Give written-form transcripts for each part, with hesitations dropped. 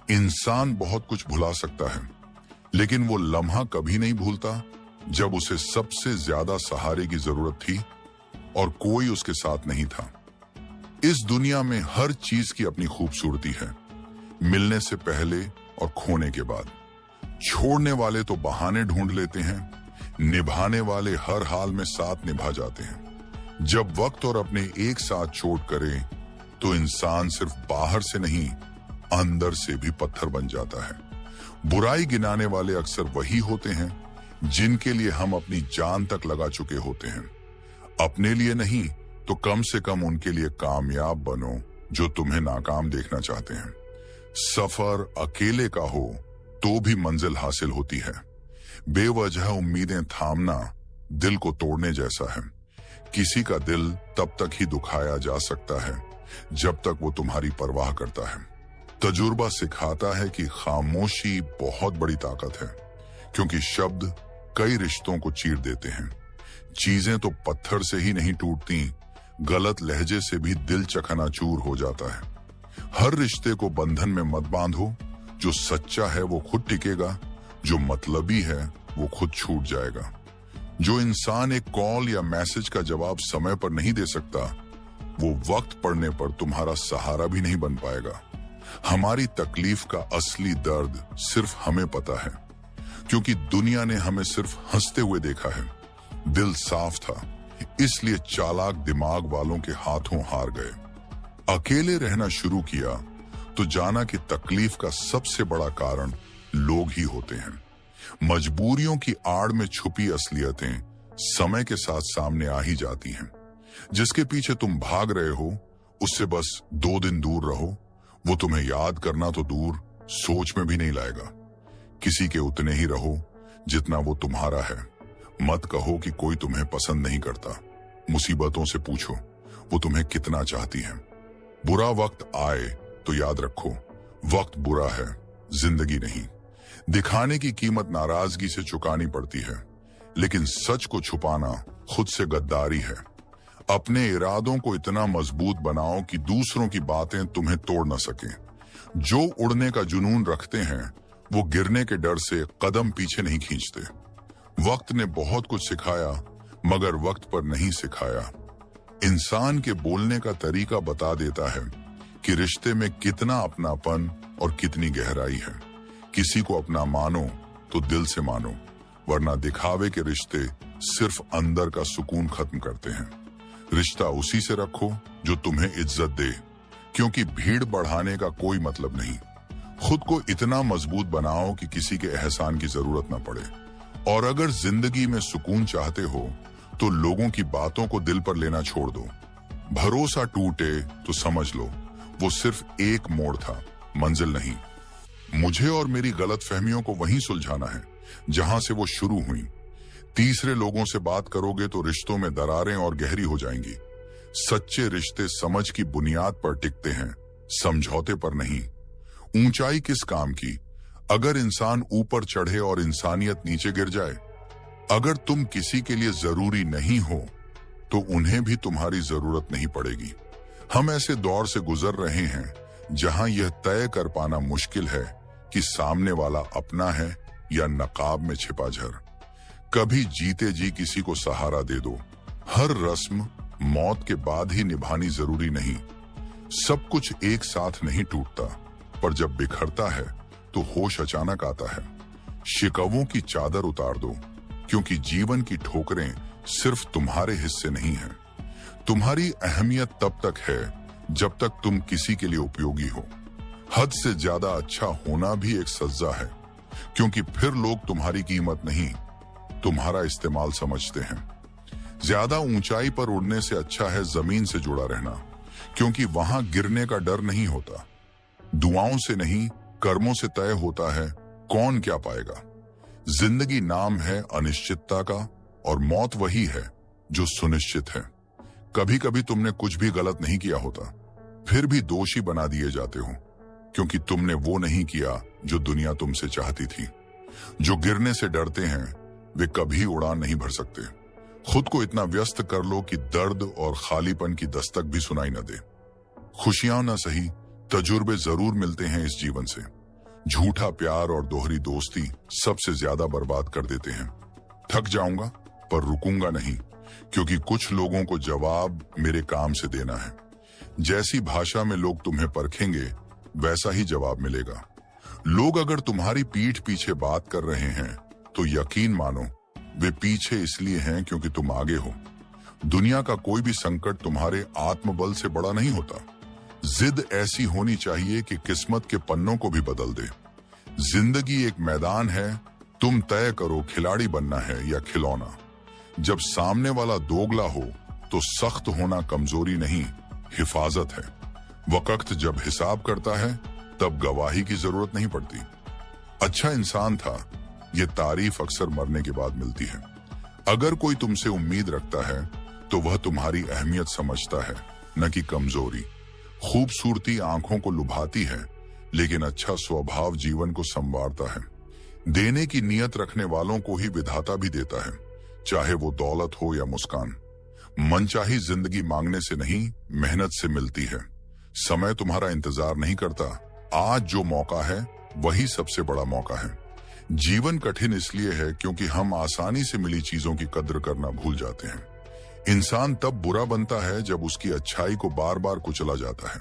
इंसान बहुत कुछ भुला सकता है, लेकिन वो लम्हा कभी नहीं भूलता जब उसे सबसे ज्यादा सहारे की जरूरत थी और कोई उसके साथ नहीं था। इस दुनिया में हर चीज की अपनी खूबसूरती है, मिलने से पहले और खोने के बाद। छोड़ने वाले तो बहाने ढूंढ लेते हैं, निभाने वाले हर हाल में साथ निभा जाते हैं। जब वक्त और अपने एक साथ चोट करे तो इंसान सिर्फ बाहर से नहीं, अंदर से भी पत्थर बन जाता है। बुराई गिनाने वाले अक्सर वही होते हैं जिनके लिए हम अपनी जान तक लगा चुके होते हैं। अपने लिए नहीं तो कम से कम उनके लिए कामयाब बनो जो तुम्हें नाकाम देखना चाहते हैं। सफर अकेले का हो तो भी मंजिल हासिल होती है। बेवजह उम्मीदें थामना दिल को तोड़ने जैसा है। किसी का दिल तब तक ही दुखाया जा सकता है जब तक वो तुम्हारी परवाह करता है। तजुर्बा सिखाता है कि खामोशी बहुत बड़ी ताकत है, क्योंकि शब्द कई रिश्तों को चीर देते हैं। चीजें तो पत्थर से ही नहीं टूटती, गलत लहजे से भी दिल चकनाचूर हो जाता है। हर रिश्ते को बंधन में मत बांधो। जो सच्चा है वो खुद टिकेगा, जो मतलबी है वो खुद छूट जाएगा। जो इंसान एक कॉल या मैसेज का जवाब समय पर नहीं दे सकता, वो वक्त पड़ने पर तुम्हारा सहारा भी नहीं बन पाएगा। हमारी तकलीफ का असली दर्द सिर्फ हमें पता है, क्योंकि दुनिया ने हमें सिर्फ हंसते हुए देखा है। दिल साफ था, इसलिए चालाक दिमाग वालों के हाथों हार गए। अकेले रहना शुरू किया तो जाना कि तकलीफ का सबसे बड़ा कारण लोग ही होते हैं। मजबूरियों की आड़ में छुपी असलियतें समय के साथ सामने आ ही जाती हैं। जिसके पीछे तुम भाग रहे हो उससे बस 2 दिन दूर रहो, वो तुम्हें याद करना तो दूर, सोच में भी नहीं लाएगा। किसी के उतने ही रहो जितना वो तुम्हारा है। मत कहो कि कोई तुम्हें पसंद नहीं करता। मुसीबतों से पूछो वो तुम्हें कितना चाहती है। बुरा वक्त आए तो याद रखो, वक्त बुरा है, जिंदगी नहीं। दिखाने की कीमत नाराजगी से चुकानी पड़ती है, लेकिन सच को छुपाना खुद से गद्दारी है। अपने इरादों को इतना मजबूत बनाओ कि दूसरों की बातें तुम्हें तोड़ न सकें। जो उड़ने का जुनून रखते हैं वो गिरने के डर से कदम पीछे नहीं खींचते। वक्त ने बहुत कुछ सिखाया, मगर वक्त पर नहीं सिखाया। इंसान के बोलने का तरीका बता देता है कि रिश्ते में कितना अपनापन और कितनी गहराई है। किसी को अपना मानो तो दिल से मानो, वरना दिखावे के रिश्ते सिर्फ अंदर का सुकून खत्म करते हैं। रिश्ता उसी से रखो जो तुम्हें इज्जत दे, क्योंकि भीड़ बढ़ाने का कोई मतलब नहीं। खुद को इतना मजबूत बनाओ कि किसी के एहसान की जरूरत न पड़े। और अगर जिंदगी में सुकून चाहते हो तो लोगों की बातों को दिल पर लेना छोड़ दो। भरोसा टूटे तो समझ लो वो सिर्फ एक मोड़ था, मंजिल नहीं। मुझे और मेरी गलतफहमियों को वहीं सुलझाना है जहां से वो शुरू हुई। तीसरे लोगों से बात करोगे तो रिश्तों में दरारें और गहरी हो जाएंगी। सच्चे रिश्ते समझ की बुनियाद पर टिकते हैं, समझौते पर नहीं। ऊंचाई किस काम की अगर इंसान ऊपर चढ़े और इंसानियत नीचे गिर जाए। अगर तुम किसी के लिए जरूरी नहीं हो तो उन्हें भी तुम्हारी जरूरत नहीं पड़ेगी। हम ऐसे दौर से गुजर रहे हैं जहां यह तय कर पाना मुश्किल है कि सामने वाला अपना है या नकाब में छिपा झर। कभी जीते जी किसी को सहारा दे दो। हर रस्म मौत के बाद ही निभानी जरूरी नहीं। सब कुछ एक साथ नहीं टूटता, पर जब बिखरता है तो होश अचानक आता है। शिकवों की चादर उतार दो, क्योंकि जीवन की ठोकरें सिर्फ तुम्हारे हिस्से नहीं हैं। तुम्हारी अहमियत तब तक है जब तक तुम किसी के लिए उपयोगी हो। हद से ज्यादा अच्छा होना भी एक सज्जा है, क्योंकि फिर लोग तुम्हारी कीमत नहीं, तुम्हारा इस्तेमाल समझते हैं। ज्यादा ऊंचाई पर उड़ने से अच्छा है जमीन से जुड़ा रहना, क्योंकि वहां गिरने का डर नहीं होता। दुआओं से नहीं, कर्मों से तय होता है कौन क्या पाएगा। जिंदगी नाम है अनिश्चितता का, और मौत वही है जो सुनिश्चित है। कभी कभी तुमने कुछ भी गलत नहीं किया होता, फिर भी दोषी बना दिए जाते हो, क्योंकि तुमने वो नहीं किया जो दुनिया तुमसे चाहती थी। जो गिरने से डरते हैं वे कभी उड़ान नहीं भर सकते। खुद को इतना व्यस्त कर लो कि दर्द और खालीपन की दस्तक भी सुनाई न दे। खुशियां न सही, तजुर्बे जरूर मिलते हैं इस जीवन से। झूठा प्यार और दोहरी दोस्ती सबसे ज्यादा बर्बाद कर देते हैं। थक जाऊंगा पर रुकूंगा नहीं, क्योंकि कुछ लोगों को जवाब मेरे काम से देना है। जैसी भाषा में लोग तुम्हें परखेंगे वैसा ही जवाब मिलेगा। लोग अगर तुम्हारी पीठ पीछे बात कर रहे हैं तो यकीन मानो वे पीछे इसलिए हैं क्योंकि तुम आगे हो। दुनिया का कोई भी संकट तुम्हारे आत्मबल से बड़ा नहीं होता। जिद ऐसी होनी चाहिए कि किस्मत के पन्नों को भी बदल दे। जिंदगी एक मैदान है, तुम तय करो खिलाड़ी बनना है या खिलौना। जब सामने वाला दोगला हो तो सख्त होना कमजोरी नहीं, हिफाजत है। वक्त जब हिसाब करता है तब गवाही की जरूरत नहीं पड़ती। अच्छा इंसान था, ये तारीफ अक्सर मरने के बाद मिलती है। अगर कोई तुमसे उम्मीद रखता है तो वह तुम्हारी अहमियत समझता है, न कि कमजोरी। खूबसूरती आंखों को लुभाती है, लेकिन अच्छा स्वभाव जीवन को संवारता है। देने की नियत रखने वालों को ही विधाता भी देता है, चाहे वो दौलत हो या मुस्कान। मनचाही जिंदगी मांगने से नहीं, मेहनत से मिलती है। समय तुम्हारा इंतजार नहीं करता। आज जो मौका है वही सबसे बड़ा मौका है। जीवन कठिन इसलिए है क्योंकि हम आसानी से मिली चीजों की कद्र करना भूल जाते हैं। इंसान तब बुरा बनता है जब उसकी अच्छाई को बार बार कुचला जाता है।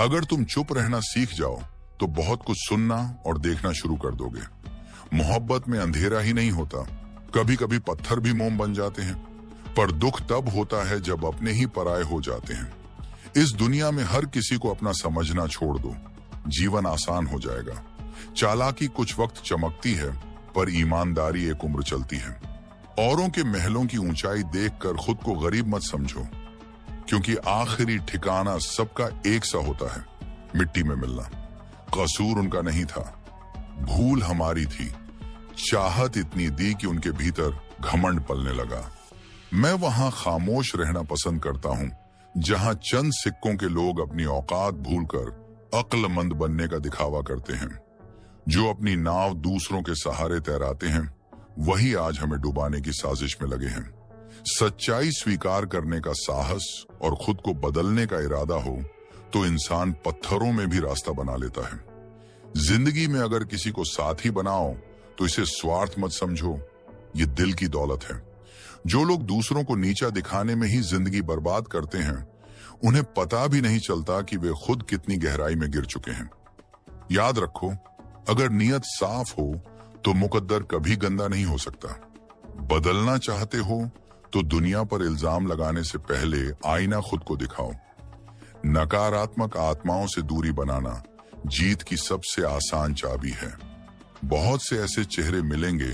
अगर तुम चुप रहना सीख जाओ तो बहुत कुछ सुनना और देखना शुरू कर दोगे। मोहब्बत में अंधेरा ही नहीं होता, कभी कभी पत्थर भी मोम बन जाते हैं। पर दुख तब होता है जब अपने ही पराये हो जाते हैं। इस दुनिया में हर किसी को अपना समझना छोड़ दो, जीवन आसान हो जाएगा। चालाकी कुछ वक्त चमकती है, पर ईमानदारी एक उम्र चलती है। औरों के महलों की ऊंचाई देखकर खुद को गरीब मत समझो, क्योंकि आखिरी ठिकाना सबका एक सा होता है, मिट्टी में मिलना। कसूर उनका नहीं था, भूल हमारी थी। चाहत इतनी दी कि उनके भीतर घमंड पलने लगा। मैं वहां खामोश रहना पसंद करता हूं, जहां चंद सिक्कों के लोग अपनी औकात भूलकर अक्लमंद बनने का दिखावा करते हैं। जो अपनी नाव दूसरों के सहारे तैराते हैं, वही आज हमें डुबाने की साजिश में लगे हैं। सच्चाई स्वीकार करने का साहस और खुद को बदलने का इरादा हो तो इंसान पत्थरों में भी रास्ता बना लेता है। जिंदगी में अगर किसी को साथी बनाओ तो इसे स्वार्थ मत समझो, ये दिल की दौलत है। जो लोग दूसरों को नीचा दिखाने में ही जिंदगी बर्बाद करते हैं, उन्हें पता भी नहीं चलता कि वे खुद कितनी गहराई में गिर चुके हैं। याद रखो, अगर नीयत साफ हो तो मुकद्दर कभी गंदा नहीं हो सकता। बदलना चाहते हो तो दुनिया पर इल्जाम लगाने से पहले आईना खुद को दिखाओ। नकारात्मक आत्माओं से दूरी बनाना जीत की सबसे आसान चाबी है। बहुत से ऐसे चेहरे मिलेंगे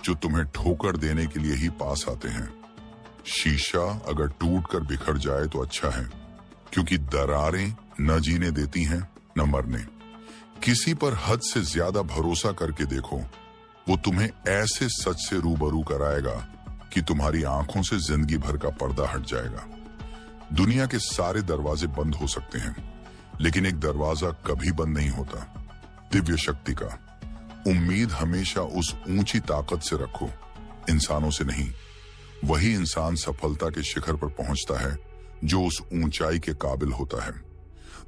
जो तुम्हें ठोकर देने के लिए ही पास आते हैं। शीशा अगर टूट कर बिखर जाए तो अच्छा है, क्योंकि दरारें न जीने देती हैं न मरने। किसी पर हद से ज्यादा भरोसा करके देखो, वो तुम्हें ऐसे सच से रूबरू कराएगा कि तुम्हारी आंखों से जिंदगी भर का पर्दा हट जाएगा। दुनिया के सारे दरवाजे बंद हो सकते हैं, लेकिन एक दरवाजा कभी बंद नहीं होता, दिव्य शक्ति का। उम्मीद हमेशा उस ऊंची ताकत से रखो, इंसानों से नहीं। वही इंसान सफलता के शिखर पर पहुंचता है जो उस ऊंचाई के काबिल होता है।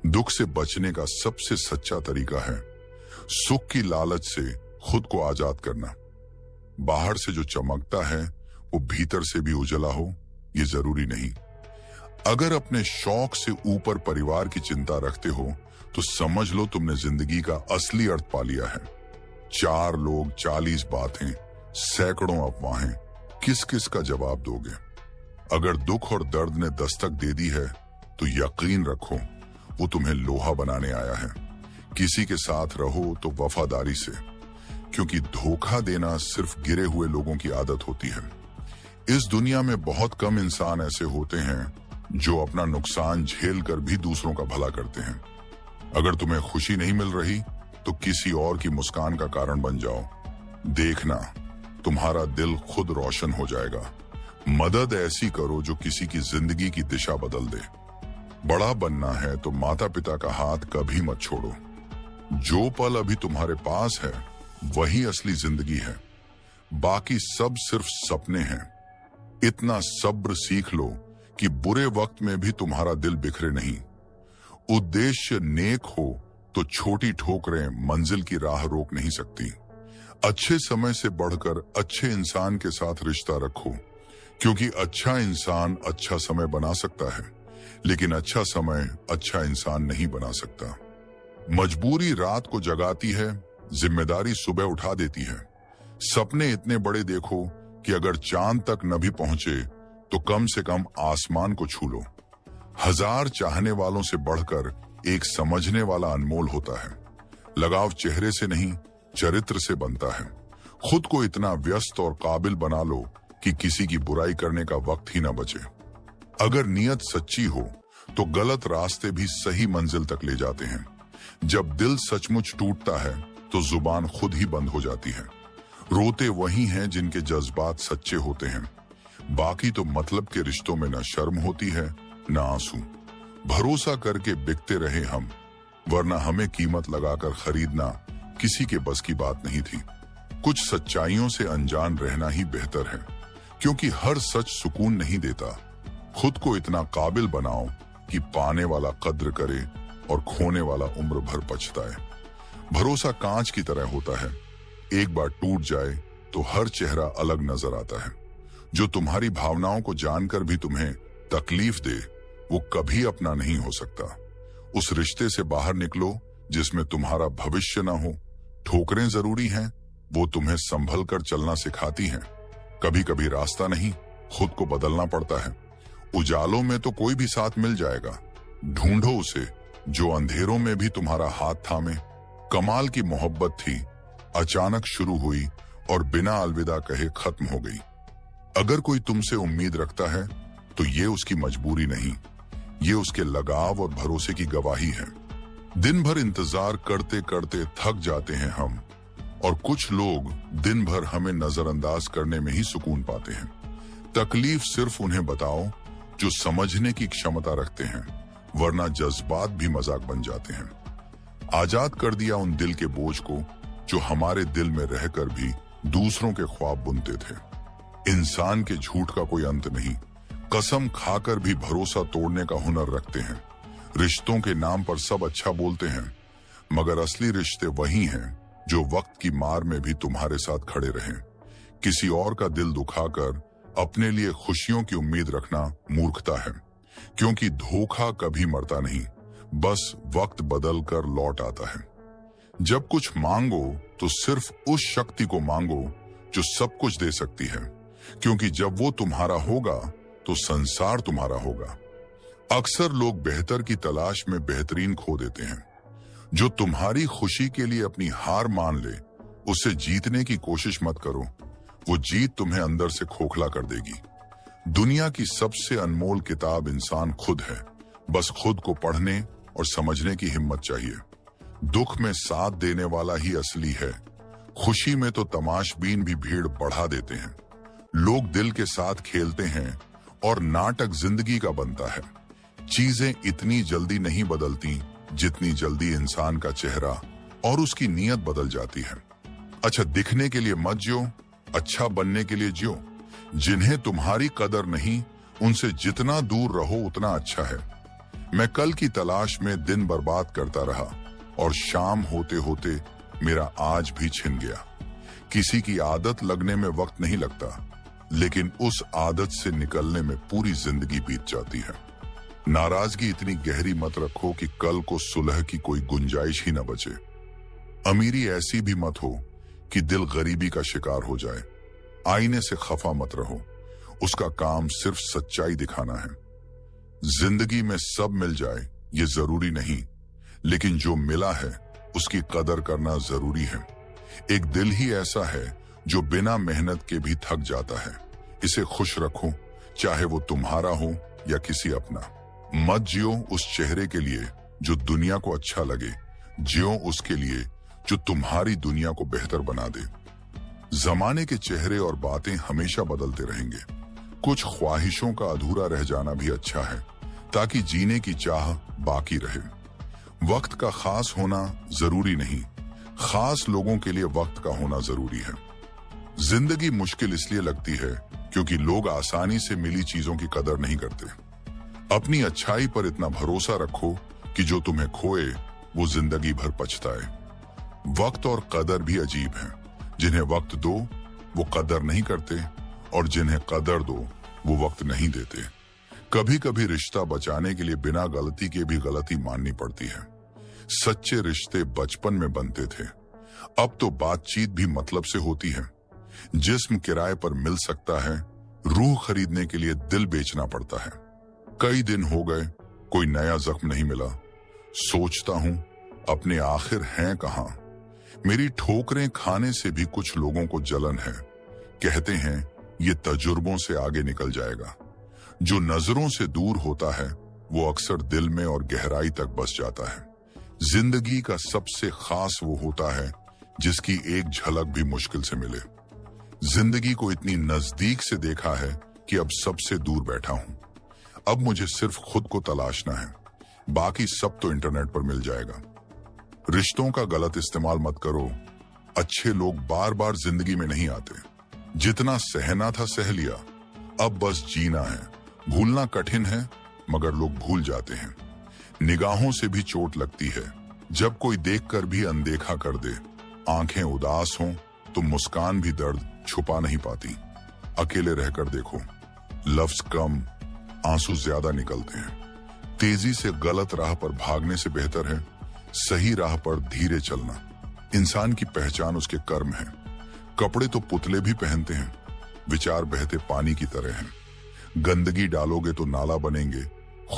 दुख से बचने का सबसे सच्चा तरीका है सुख की लालच से खुद को आजाद करना। बाहर से जो चमकता है वो भीतर से भी उजला हो, ये जरूरी नहीं। अगर अपने शौक से ऊपर परिवार की चिंता रखते हो तो समझ लो तुमने जिंदगी का असली अर्थ पा लिया है। 4 लोग, 40 बातें, सैकड़ों अफवाहें, किस किस का जवाब दोगे? अगर दुख और दर्द ने दस्तक दे दी है तो यकीन रखो वो तुम्हें लोहा बनाने आया है। किसी के साथ रहो तो वफादारी से, क्योंकि धोखा देना सिर्फ गिरे हुए लोगों की आदत होती है। इस दुनिया में बहुत कम इंसान ऐसे होते हैं जो अपना नुकसान झेल कर भी दूसरों का भला करते हैं। अगर तुम्हें खुशी नहीं मिल रही तो किसी और की मुस्कान का कारण बन जाओ। देखना, तुम्हारा दिल खुद रोशन हो जाएगा। मदद ऐसी करो जो किसी की जिंदगी की दिशा बदल दे। बड़ा बनना है तो माता पिता का हाथ कभी मत छोड़ो। जो पल अभी तुम्हारे पास है वही असली जिंदगी है, बाकी सब सिर्फ सपने हैं। इतना सब्र सीख लो कि बुरे वक्त में भी तुम्हारा दिल बिखरे नहीं। उद्देश्य नेक हो तो छोटी ठोकरें मंजिल की राह रोक नहीं सकती। अच्छे समय से बढ़कर अच्छे इंसान के साथ रिश्ता रखो, क्योंकि अच्छा इंसान अच्छा समय बना सकता है, लेकिन अच्छा समय अच्छा इंसान नहीं बना सकता। मजबूरी रात को जगाती है, जिम्मेदारी सुबह उठा देती है। सपने इतने बड़े देखो कि अगर चांद तक न भी पहुंचे तो कम से कम आसमान को छू लो। 1000 चाहने वालों से बढ़कर एक समझने वाला अनमोल होता है। लगाव चेहरे से नहीं, चरित्र से बनता है। खुद को इतना व्यस्त और काबिल बना लो कि किसी की बुराई करने का वक्त ही ना बचे। अगर नीयत सच्ची हो तो गलत रास्ते भी सही मंजिल तक ले जाते हैं। जब दिल सचमुच टूटता है तो जुबान खुद ही बंद हो जाती है। रोते वही हैं जिनके जज्बात सच्चे होते हैं। बाकी तो मतलब के रिश्तों में न शर्म होती है न आंसू। भरोसा करके बिकते रहे हम, वरना हमें कीमत लगाकर खरीदना किसी के बस की बात नहीं थी। कुछ सच्चाइयों से अनजान रहना ही बेहतर है, क्योंकि हर सच सुकून नहीं देता। खुद को इतना काबिल बनाओ कि पाने वाला कद्र करे और खोने वाला उम्र भर पछताए। भरोसा कांच की तरह होता है, एक बार टूट जाए तो हर चेहरा अलग नजर आता है। जो तुम्हारी भावनाओं को जानकर भी तुम्हें तकलीफ दे, वो कभी अपना नहीं हो सकता। उस रिश्ते से बाहर निकलो जिसमें तुम्हारा भविष्य ना हो। ठोकरें जरूरी हैं, वो तुम्हें संभल कर चलना सिखाती हैं। कभी कभी रास्ता नहीं, खुद को बदलना पड़ता है। उजालों में तो कोई भी साथ मिल जाएगा, ढूंढो उसे जो अंधेरों में भी तुम्हारा हाथ थामे। कमाल की मोहब्बत थी, अचानक शुरू हुई और बिना अलविदा कहे खत्म हो गई। अगर कोई तुमसे उम्मीद रखता है तो ये उसकी मजबूरी नहीं, ये उसके लगाव और भरोसे की गवाही है। दिन भर इंतजार करते करते थक जाते हैं हम, और कुछ लोग दिन भर हमें नजरअंदाज करने में ही सुकून पाते हैं। तकलीफ सिर्फ उन्हें बताओ जो समझने की क्षमता रखते हैं, वरना जज्बात भी मजाक बन जाते हैं। आजाद कर दिया उन दिल के बोझ को जो हमारे दिल में रहकर भी दूसरों के ख्वाब बुनते थे। इंसान के झूठ का कोई अंत नहीं, कसम खाकर भी भरोसा तोड़ने का हुनर रखते हैं। रिश्तों के नाम पर सब अच्छा बोलते हैं, मगर असली रिश्ते वही हैं जो वक्त की मार में भी तुम्हारे साथ खड़े रहें। किसी और का दिल दुखाकर अपने लिए खुशियों की उम्मीद रखना मूर्खता है, क्योंकि धोखा कभी मरता नहीं, बस वक्त बदल कर लौट आता है। जब कुछ मांगो तो सिर्फ उस शक्ति को मांगो जो सब कुछ दे सकती है, क्योंकि जब वो तुम्हारा होगा तो संसार तुम्हारा होगा। अक्सर लोग बेहतर की तलाश में बेहतरीन खो देते हैं। जो तुम्हारी खुशी के लिए अपनी हार मान ले, उसे जीतने की कोशिश मत करो, वो जीत तुम्हें अंदर से खोखला कर देगी। दुनिया की सबसे अनमोल किताब इंसान खुद है, बस खुद को पढ़ने और समझने की हिम्मत चाहिए। दुख में साथ देने वाला ही असली है, खुशी में तो तमाशबीन भी भीड़ बढ़ा देते हैं। लोग दिल के साथ खेलते हैं और नाटक जिंदगी का बनता है। चीजें इतनी जल्दी नहीं बदलती जितनी जल्दी इंसान का चेहरा और उसकी नीयत बदल जाती है। अच्छा दिखने के लिए मत जियो, अच्छा बनने के लिए जियो। जिन्हें तुम्हारी कदर नहीं, उनसे जितना दूर रहो उतना अच्छा है। मैं कल की तलाश में दिन बर्बाद करता रहा और शाम होते होते मेरा आज भी छिन गया। किसी की आदत लगने में वक्त नहीं लगता, लेकिन उस आदत से निकलने में पूरी जिंदगी बीत जाती है। नाराजगी इतनी गहरी मत रखो कि कल को सुलह की कोई गुंजाइश ही न बचे। अमीरी ऐसी भी मत हो कि दिल गरीबी का शिकार हो जाए। आईने से खफा मत रहो, उसका काम सिर्फ सच्चाई दिखाना है। जिंदगी में सब मिल जाए ये जरूरी नहीं, लेकिन जो मिला है उसकी कदर करना जरूरी है। एक दिल ही ऐसा है जो बिना मेहनत के भी थक जाता है। इसे खुश रखो, चाहे वो तुम्हारा हो या किसी अपना। मत जियो उस चेहरे के लिए जो दुनिया को अच्छा लगे, जियो उसके लिए जो तुम्हारी दुनिया को बेहतर बना दे। जमाने के चेहरे और बातें हमेशा बदलते रहेंगे। कुछ ख्वाहिशों का अधूरा रह जाना भी अच्छा है, ताकि जीने की चाह बाकी रहे। वक्त का खास होना जरूरी नहीं, खास लोगों के लिए वक्त का होना जरूरी है। जिंदगी मुश्किल इसलिए लगती है क्योंकि लोग आसानी से मिली चीजों की कदर नहीं करते। अपनी अच्छाई पर इतना भरोसा रखो कि जो तुम्हें खोए वो जिंदगी भर पछताए। वक्त और कदर भी अजीब हैं। जिन्हें वक्त दो वो कदर नहीं करते, और जिन्हें कदर दो वो वक्त नहीं देते। कभी कभी रिश्ता बचाने के लिए बिना गलती के भी गलती माननी पड़ती है। सच्चे रिश्ते बचपन में बनते थे, अब तो बातचीत भी मतलब से होती है। जिस्म किराए पर मिल सकता है, रूह खरीदने के लिए दिल बेचना पड़ता है। कई दिन हो गए, कोई नया जख्म नहीं मिला। सोचता हूं अपने आखिर हैं कहां। मेरी ठोकरें खाने से भी कुछ लोगों को जलन है। कहते हैं ये तजुर्बों से आगे निकल जाएगा। जो नजरों से दूर होता है वो अक्सर दिल में और गहराई तक बस जाता है। जिंदगी का सबसे खास वो होता है जिसकी एक झलक भी मुश्किल से मिले। जिंदगी को इतनी नजदीक से देखा है कि अब सबसे दूर बैठा हूं। अब मुझे सिर्फ खुद को तलाशना है, बाकी सब तो इंटरनेट पर मिल जाएगा। रिश्तों का गलत इस्तेमाल मत करो। अच्छे लोग बार बार जिंदगी में नहीं आते। जितना सहना था सह लिया, अब बस जीना है। भूलना कठिन है मगर लोग भूल जाते हैं। निगाहों से भी चोट लगती है जब कोई देखकर भी अनदेखा कर दे। आंखें उदास हों तो मुस्कान भी दर्द छुपा नहीं पाती। अकेले रहकर देखो, लफ्ज कम, आंसू ज्यादा निकलते हैं। तेजी से गलत राह पर भागने से बेहतर है सही राह पर धीरे चलना। इंसान की पहचान उसके कर्म है। कपड़े तो पुतले भी पहनते हैं, विचार बहते पानी की तरह हैं। गंदगी डालोगे तो नाला बनेंगे,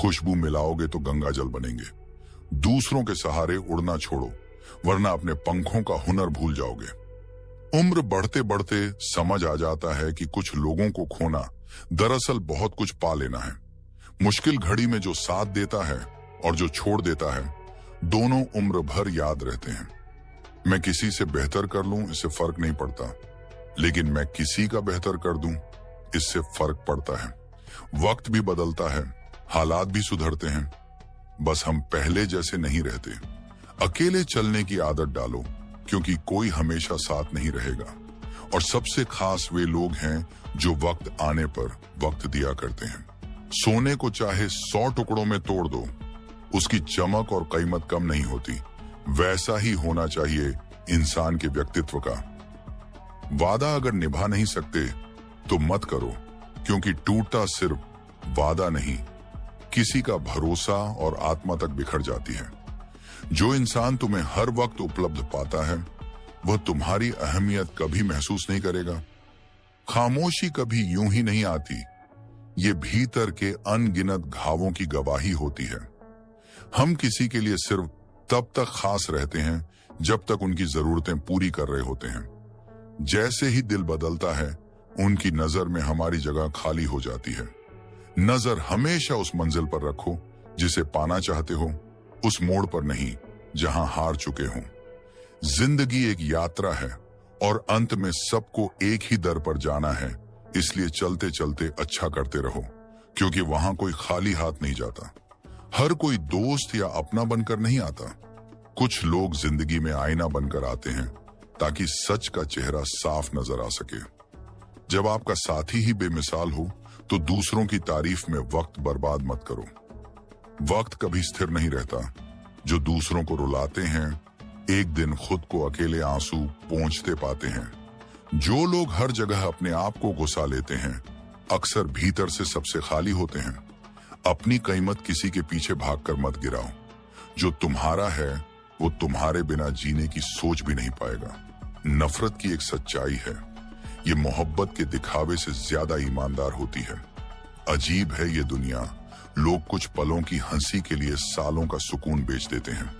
खुशबू मिलाओगे तो गंगा जल बनेंगे। दूसरों के सहारे उड़ना छोड़ो, वरना अपने पंखों का हुनर भूल जाओगे। उम्र बढ़ते बढ़ते समझ आ जाता है कि कुछ लोगों को खोना दरअसल बहुत कुछ पा लेना है। मुश्किल घड़ी में जो साथ देता है और जो छोड़ देता है, दोनों उम्र भर याद रहते हैं। मैं किसी से बेहतर कर लूं इससे फर्क नहीं पड़ता, लेकिन मैं किसी का बेहतर कर दूं इससे फर्क पड़ता है। वक्त भी बदलता है, हालात भी सुधरते हैं, बस हम पहले जैसे नहीं रहते। अकेले चलने की आदत डालो, क्योंकि कोई हमेशा साथ नहीं रहेगा। और सबसे खास वे लोग हैं जो वक्त आने पर वक्त दिया करते हैं। सोने को चाहे 100 टुकड़ों में तोड़ दो, उसकी चमक और कीमत कम नहीं होती। वैसा ही होना चाहिए इंसान के व्यक्तित्व का। वादा अगर निभा नहीं सकते तो मत करो, क्योंकि टूटता सिर्फ वादा नहीं, किसी का भरोसा और आत्मा तक बिखर जाती है। जो इंसान तुम्हें हर वक्त उपलब्ध पाता है वह तुम्हारी अहमियत कभी महसूस नहीं करेगा। खामोशी कभी यूं ही नहीं आती, ये भीतर के अनगिनत घावों की गवाही होती है। हम किसी के लिए सिर्फ तब तक खास रहते हैं जब तक उनकी जरूरतें पूरी कर रहे होते हैं। जैसे ही दिल बदलता है, उनकी नजर में हमारी जगह खाली हो जाती है। नजर हमेशा उस मंजिल पर रखो जिसे पाना चाहते हो, उस मोड़ पर नहीं जहां हार चुके हो। जिंदगी एक यात्रा है और अंत में सबको एक ही दर पर जाना है। इसलिए चलते चलते अच्छा करते रहो, क्योंकि वहां कोई खाली हाथ नहीं जाता। हर कोई दोस्त या अपना बनकर नहीं आता। कुछ लोग जिंदगी में आईना बनकर आते हैं ताकि सच का चेहरा साफ नजर आ सके। जब आपका साथी ही बेमिसाल हो तो दूसरों की तारीफ में वक्त बर्बाद मत करो। वक्त कभी स्थिर नहीं रहता। जो दूसरों को रुलाते हैं एक दिन खुद को अकेले आंसू पोंछते पाते हैं। जो लोग हर जगह अपने आप को घुसा लेते हैं अक्सर भीतर से सबसे खाली होते हैं। अपनी कीमत किसी के पीछे भागकर मत गिराओ। जो तुम्हारा है वो तुम्हारे बिना जीने की सोच भी नहीं पाएगा। नफरत की एक सच्चाई है, ये मोहब्बत के दिखावे से ज्यादा ईमानदार होती है। अजीब है ये दुनिया, लोग कुछ पलों की हंसी के लिए सालों का सुकून बेच देते हैं।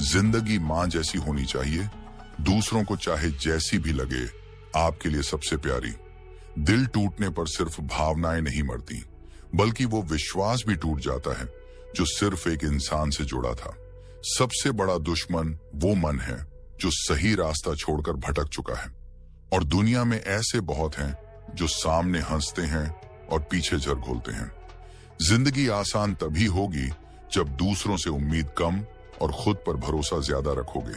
जिंदगी मां जैसी होनी चाहिए, दूसरों को चाहे जैसी भी लगे, आपके लिए सबसे प्यारी। दिल टूटने पर सिर्फ भावनाएं नहीं मरती, बल्कि वो विश्वास भी टूट जाता है जो सिर्फ एक इंसान से जुड़ा था। सबसे बड़ा दुश्मन वो मन है जो सही रास्ता छोड़कर भटक चुका है। और दुनिया में ऐसे बहुत हैं जो सामने हंसते हैं और पीछे जर घोलते हैं। जिंदगी आसान तभी होगी जब दूसरों से उम्मीद कम और खुद पर भरोसा ज्यादा रखोगे।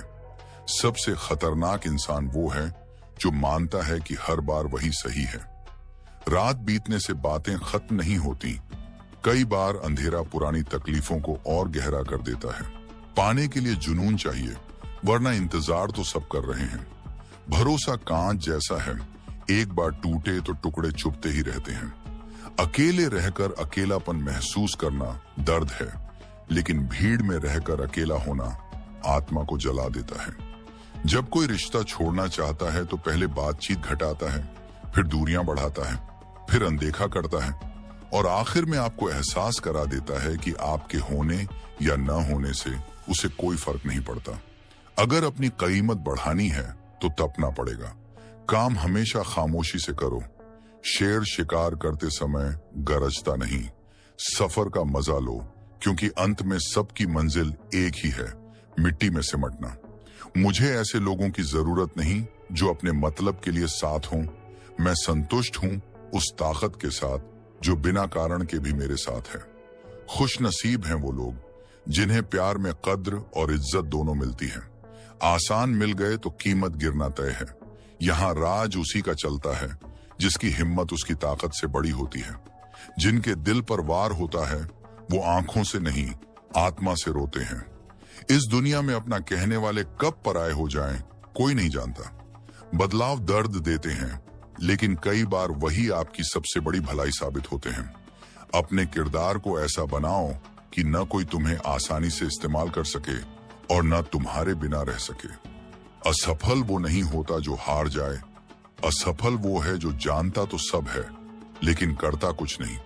सबसे खतरनाक इंसान वो है जो मानता है कि हर बार वही सही है। रात बीतने से बातें खत्म नहीं होती। कई बार अंधेरा पुरानी तकलीफों को और गहरा कर देता है। पाने के लिए जुनून चाहिए, वरना इंतजार तो सब कर रहे हैं। भरोसा कांच जैसा है, एक बार टूटे तो टुकड़े चुभते ही रहते हैं। अकेले रहकर अकेलापन महसूस करना दर्द है, लेकिन भीड़ में रहकर अकेला होना आत्मा को जला देता है। जब कोई रिश्ता छोड़ना चाहता है तो पहले बातचीत घटाता है, फिर दूरियां बढ़ाता है, फिर अनदेखा करता है और आखिर में आपको एहसास करा देता है कि आपके होने या न होने से उसे कोई फर्क नहीं पड़ता। अगर अपनी कीमत बढ़ानी है तो तपना पड़ेगा। काम हमेशा खामोशी से करो। शेर शिकार करते समय गरजता नहीं। सफर का मजा लो, क्योंकि अंत में सबकी मंजिल एक ही है, मिट्टी में सिमटना। मुझे ऐसे लोगों की जरूरत नहीं जो अपने मतलब के लिए साथ हों। मैं संतुष्ट हूं उस ताकत के साथ जो बिना कारण के भी मेरे साथ है। खुश नसीब हैं वो लोग जिन्हें प्यार में कद्र और इज्जत दोनों मिलती है। आसान मिल गए तो कीमत गिरना तय है। यहाँ राज उसी का चलता है जिसकी हिम्मत उसकी ताकत से बड़ी होती है। जिनके दिल पर वार होता है वो आंखों से नहीं, आत्मा से रोते हैं। इस दुनिया में अपना कहने वाले कब पराये हो जाएं, कोई नहीं जानता। बदलाव दर्द देते हैं, लेकिन कई बार वही आपकी सबसे बड़ी भलाई साबित होते हैं। अपने किरदार को ऐसा बनाओ कि न कोई तुम्हें आसानी से इस्तेमाल कर सके और न तुम्हारे बिना रह सके। असफल वो नहीं होता जो हार जाए, असफल वो है जो जानता तो सब है लेकिन करता कुछ नहीं।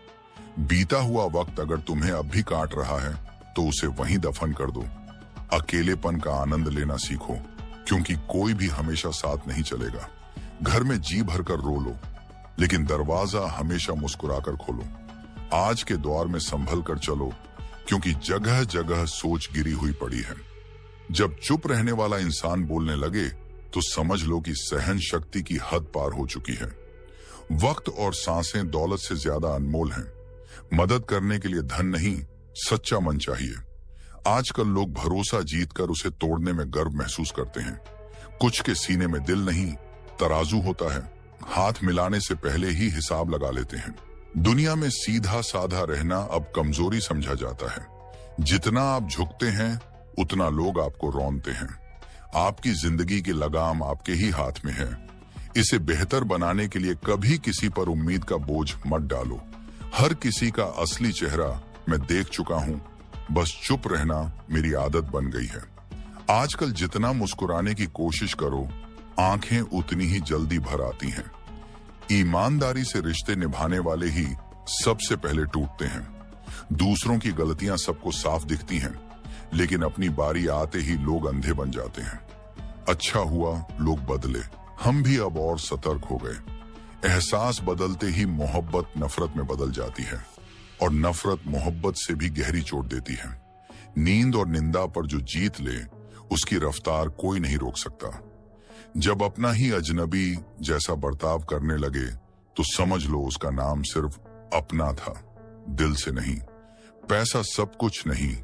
बीता हुआ वक्त अगर तुम्हें अब भी काट रहा है तो उसे वहीं दफन कर दो। अकेलेपन का आनंद लेना सीखो, क्योंकि कोई भी हमेशा साथ नहीं चलेगा। घर में जी भरकर रो लो, लेकिन दरवाजा हमेशा मुस्कुराकर खोलो। आज के दौर में संभल कर चलो, क्योंकि जगह जगह सोच गिरी हुई पड़ी है। जब चुप रहने वाला इंसान बोलने लगे तो समझ लो कि सहन शक्ति की हद पार हो चुकी है। वक्त और सांसें दौलत से ज्यादा अनमोल हैं। मदद करने के लिए धन नहीं, सच्चा मन चाहिए। आजकल लोग भरोसा जीतकर उसे तोड़ने में गर्व महसूस करते हैं। कुछ के सीने में दिल नहीं, तराजू होता है। हाथ मिलाने से पहले ही हिसाब लगा लेते हैं। दुनिया में सीधा साधा रहना अब कमजोरी समझा जाता है। जितना आप झुकते हैं उतना लोग आपको रौंदते हैं। आपकी जिंदगी की लगाम आपके ही हाथ में है। इसे बेहतर बनाने के लिए कभी किसी पर उम्मीद का बोझ मत डालो। हर किसी का असली चेहरा मैं देख चुका हूं, बस चुप रहना मेरी आदत बन गई है। आजकल जितना मुस्कुराने की कोशिश करो, आंखें उतनी ही जल्दी भर आती हैं। ईमानदारी से रिश्ते निभाने वाले ही सबसे पहले टूटते हैं। दूसरों की गलतियां सबको साफ दिखती हैं, लेकिन अपनी बारी आते ही लोग अंधे बन जाते हैं। अच्छा हुआ लोग बदले, हम भी अब और सतर्क हो गए। एहसास बदलते ही मोहब्बत नफरत में बदल जाती है, और नफरत मोहब्बत से भी गहरी चोट देती है। नींद और निंदा पर जो जीत ले, उसकी रफ्तार कोई नहीं रोक सकता। जब अपना ही अजनबी जैसा बर्ताव करने लगे तो समझ लो उसका नाम सिर्फ अपना था, दिल से नहीं। पैसा सब कुछ नहीं,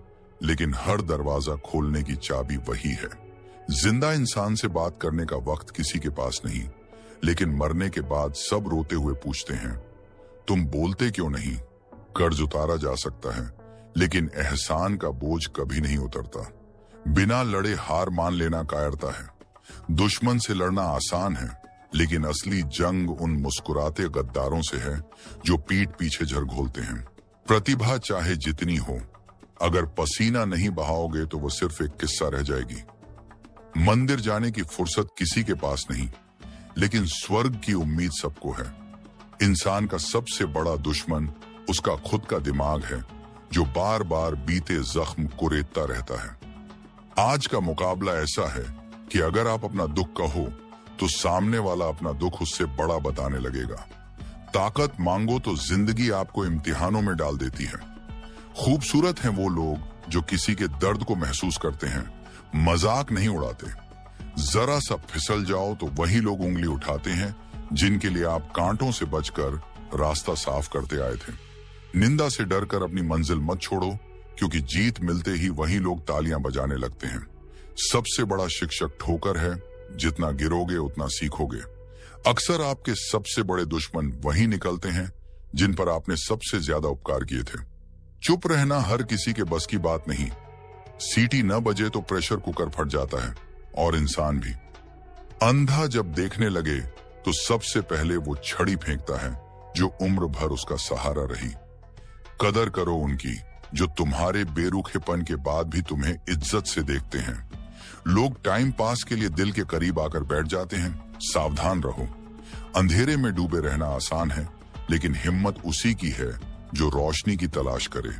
लेकिन हर दरवाजा खोलने की चाबी वही है। जिंदा इंसान से बात करने का वक्त किसी के पास नहीं, लेकिन मरने के बाद सब रोते हुए पूछते हैं, तुम बोलते क्यों नहीं? कर्ज उतारा जा सकता है, लेकिन एहसान का बोझ कभी नहीं उतरता। बिना लड़े हार मान लेना कायरता है। दुश्मन से लड़ना आसान है, लेकिन असली जंग उन मुस्कुराते गद्दारों से है जो पीठ पीछे झर घोलते हैं। प्रतिभा चाहे जितनी हो, अगर पसीना नहीं बहाओगे तो वो सिर्फ एक किस्सा रह जाएगी। मंदिर जाने की फुर्सत किसी के पास नहीं, लेकिन स्वर्ग की उम्मीद सबको है। इंसान का सबसे बड़ा दुश्मन उसका खुद का दिमाग है, जो बार बार बीते जख्म कुरेदता रहता है। आज का मुकाबला ऐसा है कि अगर आप अपना दुख कहो तो सामने वाला अपना दुख उससे बड़ा बताने लगेगा। ताकत मांगो तो जिंदगी आपको इम्तिहानों में डाल देती है। खूबसूरत हैं वो लोग जो किसी के दर्द को महसूस करते हैं, मजाक नहीं उड़ाते। जरा सा फिसल जाओ तो वही लोग उंगली उठाते हैं जिनके लिए आप कांटों से बचकर रास्ता साफ करते आए थे। निंदा से डरकर अपनी मंजिल मत छोड़ो, क्योंकि जीत मिलते ही वही लोग तालियां बजाने लगते हैं। सबसे बड़ा शिक्षक ठोकर है, जितना गिरोगे उतना सीखोगे। अक्सर आपके सबसे बड़े दुश्मन वही निकलते हैं जिन पर आपने सबसे ज्यादा उपकार किए थे। चुप रहना हर किसी के बस की बात नहीं, सीटी न बजे तो प्रेशर कुकर फट जाता है, और इंसान भी। अंधा जब देखने लगे तो सबसे पहले वो छड़ी फेंकता है जो उम्र भर उसका सहारा रही। कदर करो उनकी जो तुम्हारे बेरुखेपन के बाद भी तुम्हें इज्जत से देखते हैं। लोग टाइम पास के लिए दिल के करीब आकर बैठ जाते हैं। सावधान रहो, अंधेरे में डूबे रहना आसान है, लेकिन हिम्मत उसी की है जो रोशनी की तलाश करे।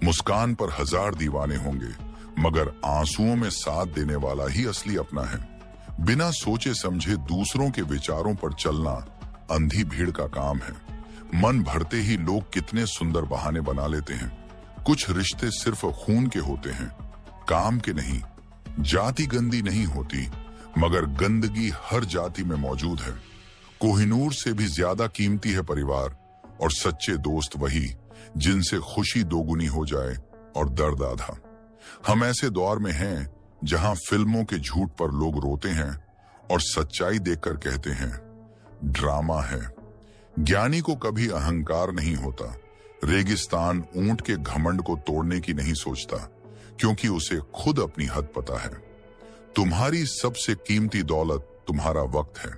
मुस्कान पर 1000 दीवाने होंगे, मगर आंसुओं में साथ देने वाला ही असली अपना है। बिना सोचे समझे दूसरों के विचारों पर चलना अंधी भीड़ का काम है। मन भरते ही लोग कितने सुंदर बहाने बना लेते हैं। कुछ रिश्ते सिर्फ खून के होते हैं, काम के नहीं। जाति गंदी नहीं होती, मगर गंदगी हर जाति में मौजूद है। कोहिनूर से भी ज्यादा कीमती है परिवार, और सच्चे दोस्त वही जिनसे खुशी दोगुनी हो जाए और दर्द आधा। हम ऐसे दौर में हैं जहां फिल्मों के झूठ पर लोग रोते हैं और सच्चाई देखकर कहते हैं ड्रामा है। ज्ञानी को कभी अहंकार नहीं होता। रेगिस्तान ऊंट के घमंड को तोड़ने की नहीं सोचता, क्योंकि उसे खुद अपनी हद पता है। तुम्हारी सबसे कीमती दौलत तुम्हारा वक्त है।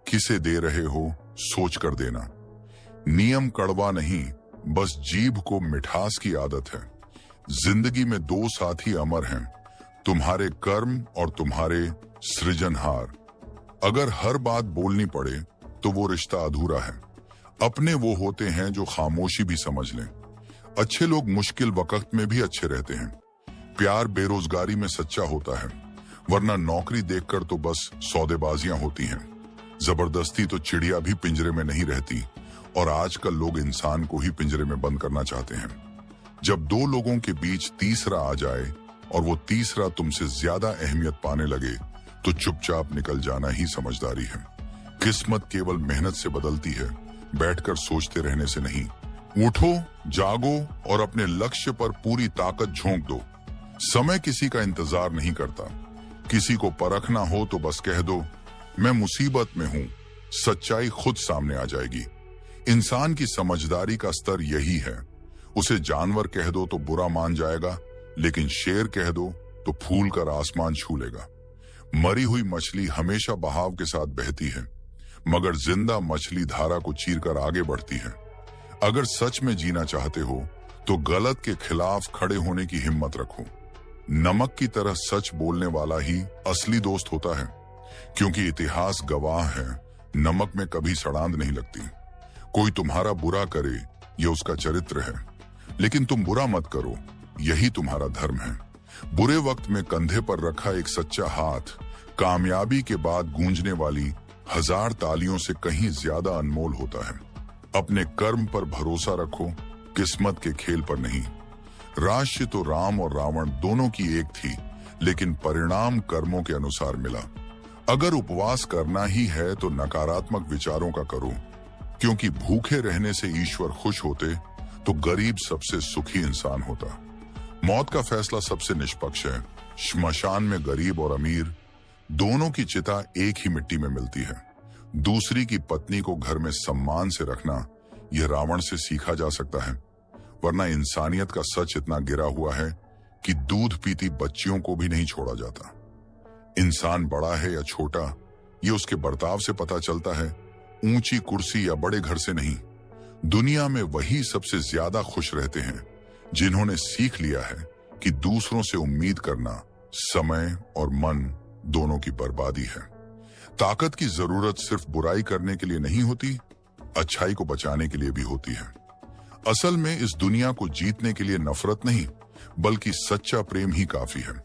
किसे दे रहे हो सोच कर देना। नियम कड़वा नहीं, बस जीभ को मिठास की आदत है। जिंदगी में 2 साथी अमर हैं, तुम्हारे कर्म और तुम्हारे सृजनहार। अगर हर बात बोलनी पड़े तो वो रिश्ता अधूरा है। अपने वो होते हैं जो खामोशी भी समझ लें। अच्छे लोग मुश्किल वक्त में भी अच्छे रहते हैं। प्यार बेरोजगारी में सच्चा होता है, वरना नौकरी देखकर तो बस सौदेबाजियां होती हैं। जबरदस्ती तो चिड़िया भी पिंजरे में नहीं रहती, और आजकल लोग इंसान को ही पिंजरे में बंद करना चाहते हैं। जब 2 लोगों के बीच तीसरा आ जाए और वो तीसरा तुमसे ज्यादा अहमियत पाने लगे, तो चुपचाप निकल जाना ही समझदारी है। किस्मत केवल मेहनत से बदलती है, बैठकर सोचते रहने से नहीं। उठो, जागो और अपने लक्ष्य पर पूरी ताकत झोंक दो। समय किसी का इंतजार नहीं करता। किसी को परखना हो तो बस कह दो मैं मुसीबत में हूं, सच्चाई खुद सामने आ जाएगी। इंसान की समझदारी का स्तर यही है। उसे जानवर कह दो तो बुरा मान जाएगा, लेकिन शेर कह दो तो फूल कर आसमान छू लेगा। मरी हुई मछली हमेशा बहाव के साथ बहती है, मगर जिंदा मछली धारा को चीरकर आगे बढ़ती है। अगर सच में जीना चाहते हो तो गलत के खिलाफ खड़े होने की हिम्मत रखो। नमक की तरह सच बोलने वाला ही असली दोस्त होता है, क्योंकि इतिहास गवाह है नमक में कभी सड़ांध नहीं लगती। कोई तुम्हारा बुरा करे ये उसका चरित्र है, लेकिन तुम बुरा मत करो, यही तुम्हारा धर्म है। बुरे वक्त में कंधे पर रखा एक सच्चा हाथ कामयाबी के बाद गूंजने वाली 1000 तालियों से कहीं ज्यादा अनमोल होता है। अपने कर्म पर भरोसा रखो, किस्मत के खेल पर नहीं। राशि तो राम और रावण दोनों की एक थी, लेकिन परिणाम कर्मों के अनुसार मिला। अगर उपवास करना ही है तो नकारात्मक विचारों का करो, क्योंकि भूखे रहने से ईश्वर खुश होते तो गरीब सबसे सुखी इंसान होता। मौत का फैसला सबसे निष्पक्ष है। श्मशान में गरीब और अमीर दोनों की चिता एक ही मिट्टी में मिलती है। दूसरी की पत्नी को घर में सम्मान से रखना यह रावण से सीखा जा सकता है, वरना इंसानियत का सच इतना गिरा हुआ है कि दूध पीती बच्चियों को भी नहीं छोड़ा जाता। इंसान बड़ा है या छोटा ये उसके बर्ताव से पता चलता है, ऊंची कुर्सी या बड़े घर से नहीं। दुनिया में वही सबसे ज्यादा खुश रहते हैं जिन्होंने सीख लिया है कि दूसरों से उम्मीद करना समय और मन दोनों की बर्बादी है। ताकत की जरूरत सिर्फ बुराई करने के लिए नहीं होती, अच्छाई को बचाने के लिए भी होती है। असल में इस दुनिया को जीतने के लिए नफरत नहीं, बल्कि सच्चा प्रेम ही काफी है।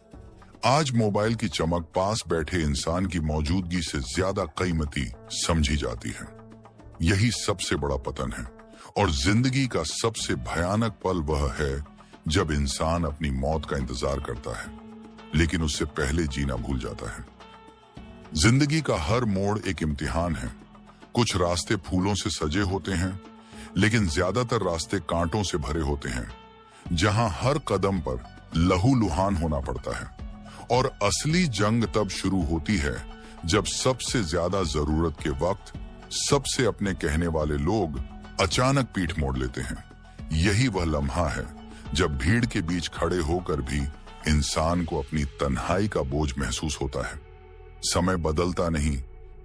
आज मोबाइल की चमक पास बैठे इंसान की मौजूदगी से ज्यादा कीमती समझी जाती है। यही सबसे बड़ा पतन है, और जिंदगी का सबसे भयानक पल वह है जब इंसान अपनी मौत का इंतजार करता है, लेकिन उससे पहले जीना भूल जाता है। जिंदगी का हर मोड़ एक इम्तिहान है। कुछ रास्ते फूलों से सजे होते हैं, लेकिन ज्यादातर रास्ते कांटों से भरे होते हैं, जहां हर कदम पर लहूलुहान होना पड़ता है। और असली जंग तब शुरू होती है जब सबसे ज्यादा जरूरत के वक्त सबसे अपने कहने वाले लोग अचानक पीठ मोड़ लेते हैं। यही वह लम्हा है जब भीड़ के बीच खड़े होकर भी इंसान को अपनी तन्हाई का बोझ महसूस होता है। समय बदलता नहीं,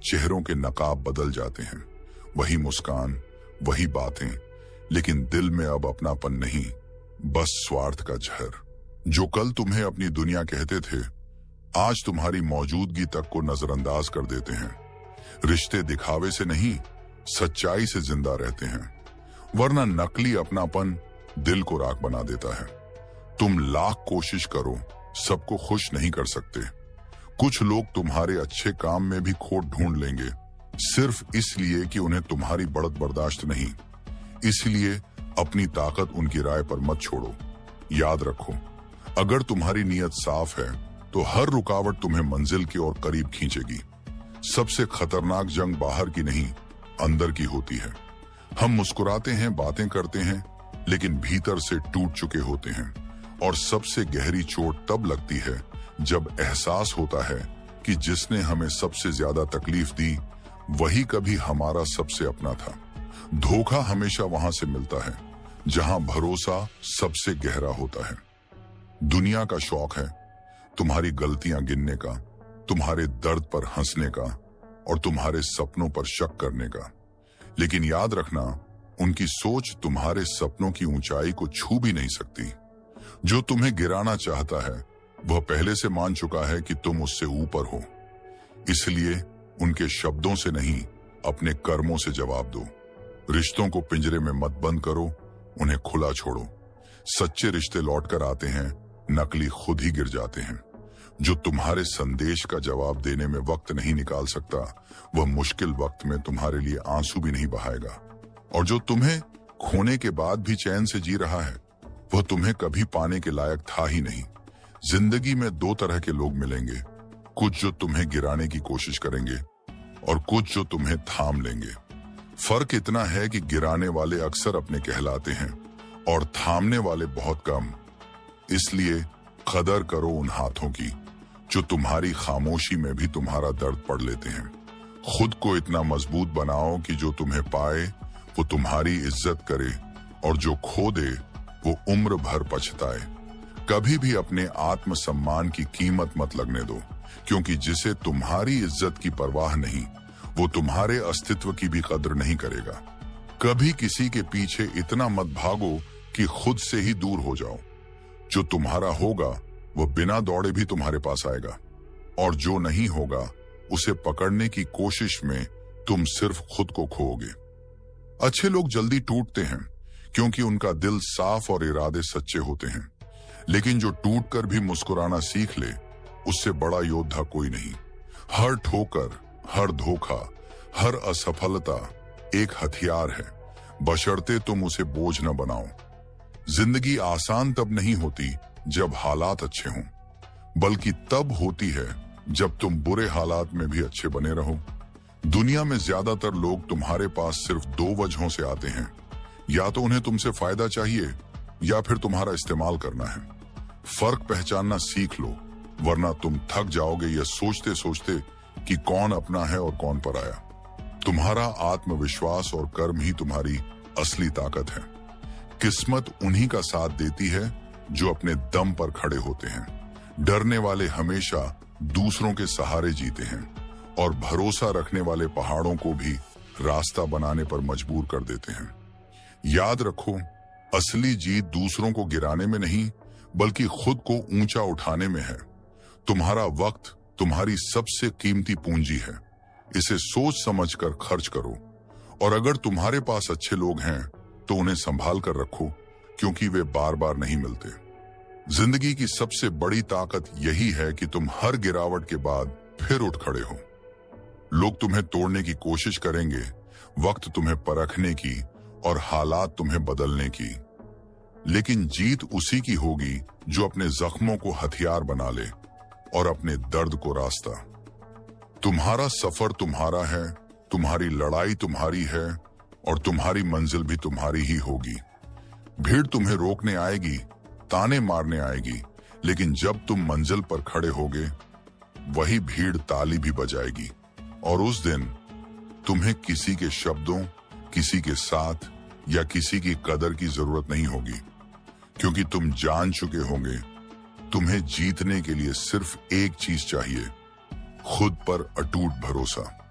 चेहरों के नकाब बदल जाते हैं, वही मुस्कान, वही बातें, लेकिन दिल में अब अपनापन नहीं, बस स्वार्थ का जहर। जो कल तुम्हें अपनी दुनिया कहते थे, आज तुम्हारी मौजूदगी तक को नजरअंदाज कर देते हैं। रिश्ते दिखावे से नहीं, सच्चाई से जिंदा रहते हैं, वरना नकली अपनापन दिल को राख बना देता है। तुम लाख कोशिश करो, सबको खुश नहीं कर सकते। कुछ लोग तुम्हारे अच्छे काम में भी खोट ढूंढ लेंगे, सिर्फ इसलिए कि उन्हें तुम्हारी बढ़त बर्दाश्त नहीं। इसलिए अपनी ताकत उनकी राय पर मत छोड़ो। याद रखो, अगर तुम्हारी नीयत साफ है तो हर रुकावट तुम्हें मंजिल की ओर करीब खींचेगी। सबसे खतरनाक जंग बाहर की नहीं, अंदर की होती है। हम मुस्कुराते हैं, बातें करते हैं, लेकिन भीतर से टूट चुके होते हैं। और सबसे गहरी चोट तब लगती है जब एहसास होता है कि जिसने हमें सबसे ज्यादा तकलीफ दी वही कभी हमारा सबसे अपना था। धोखा हमेशा वहां से मिलता है जहां भरोसा सबसे गहरा होता है। दुनिया का शौक है तुम्हारी गलतियां गिनने का, तुम्हारे दर्द पर हंसने का और तुम्हारे सपनों पर शक करने का। लेकिन याद रखना, उनकी सोच तुम्हारे सपनों की ऊंचाई को छू भी नहीं सकती। जो तुम्हें गिराना चाहता है वह पहले से मान चुका है कि तुम उससे ऊपर हो। इसलिए उनके शब्दों से नहीं, अपने कर्मों से जवाब दो। रिश्तों को पिंजरे में मत बंद करो, उन्हें खुला छोड़ो। सच्चे रिश्ते लौट कर आते हैं, नकली खुद ही गिर जाते हैं। जो तुम्हारे संदेश का जवाब देने में वक्त नहीं निकाल सकता, वह मुश्किल वक्त में तुम्हारे लिए आंसू भी नहीं बहाएगा। और जो तुम्हें खोने के बाद भी चैन से जी रहा है, वह तुम्हें कभी पाने के लायक था ही नहीं। जिंदगी में दो तरह के लोग मिलेंगे, कुछ जो तुम्हें गिराने की कोशिश करेंगे और कुछ जो तुम्हें थाम लेंगे। फर्क इतना है कि गिराने वाले अक्सर अपने कहलाते हैं और थामने वाले बहुत कम। इसलिए कदर करो उन हाथों की जो तुम्हारी खामोशी में भी तुम्हारा दर्द पढ़ लेते हैं। खुद को इतना मजबूत बनाओ कि जो तुम्हें पाए वो तुम्हारी इज्जत करे और जो खो दे वो उम्र भर पछताए। कभी भी अपने आत्मसम्मान की कीमत मत लगने दो, क्योंकि जिसे तुम्हारी इज्जत की परवाह नहीं, वो तुम्हारे अस्तित्व की भी कदर नहीं करेगा। कभी किसी के पीछे इतना मत भागो कि खुद से ही दूर हो जाओ। जो तुम्हारा होगा वो बिना दौड़े भी तुम्हारे पास आएगा, और जो नहीं होगा उसे पकड़ने की कोशिश में तुम सिर्फ खुद को खोओगे। अच्छे लोग जल्दी टूटते हैं क्योंकि उनका दिल साफ और इरादे सच्चे होते हैं, लेकिन जो टूटकर भी मुस्कुराना सीख ले, उससे बड़ा योद्धा कोई नहीं। हर ठोकर, हर धोखा, हर असफलता एक हथियार है, बशर्ते तुम उसे बोझ न बनाओ। जिंदगी आसान तब नहीं होती जब हालात अच्छे हों, बल्कि तब होती है जब तुम बुरे हालात में भी अच्छे बने रहो। दुनिया में ज्यादातर लोग तुम्हारे पास सिर्फ दो वजहों से आते हैं, या तो उन्हें तुमसे फायदा चाहिए या फिर तुम्हारा इस्तेमाल करना है। फर्क पहचानना सीख लो, वरना तुम थक जाओगे यह सोचते सोचते कि कौन अपना है और कौन पराया। तुम्हारा आत्मविश्वास और कर्म ही तुम्हारी असली ताकत है। किस्मत उन्हीं का साथ देती है जो अपने दम पर खड़े होते हैं। डरने वाले हमेशा दूसरों के सहारे जीते हैं, और भरोसा रखने वाले पहाड़ों को भी रास्ता बनाने पर मजबूर कर देते हैं। याद रखो, असली जीत दूसरों को गिराने में नहीं, बल्कि खुद को ऊंचा उठाने में है। तुम्हारा वक्त तुम्हारी सबसे कीमती पूंजी है, इसे सोच समझकर खर्च करो। और अगर तुम्हारे पास अच्छे लोग हैं तो उन्हें संभाल कर रखो, क्योंकि वे बार बार नहीं मिलते। जिंदगी की सबसे बड़ी ताकत यही है कि तुम हर गिरावट के बाद फिर उठ खड़े हो। लोग तुम्हें तोड़ने की कोशिश करेंगे, वक्त तुम्हें परखने की और हालात तुम्हें बदलने की, लेकिन जीत उसी की होगी जो अपने जख्मों को हथियार बना ले और अपने दर्द को रास्ता। तुम्हारा सफर तुम्हारा है, तुम्हारी लड़ाई तुम्हारी है, और तुम्हारी मंजिल भी तुम्हारी ही होगी। भीड़ तुम्हें रोकने आएगी, ताने मारने आएगी, लेकिन जब तुम मंजिल पर खड़े होगे, वही भीड़ ताली भी बजाएगी। और उस दिन तुम्हें किसी के शब्दों, किसी के साथ या किसी की कदर की जरूरत नहीं होगी, क्योंकि तुम जान चुके होंगे तुम्हें जीतने के लिए सिर्फ एक चीज चाहिए, खुद पर अटूट भरोसा।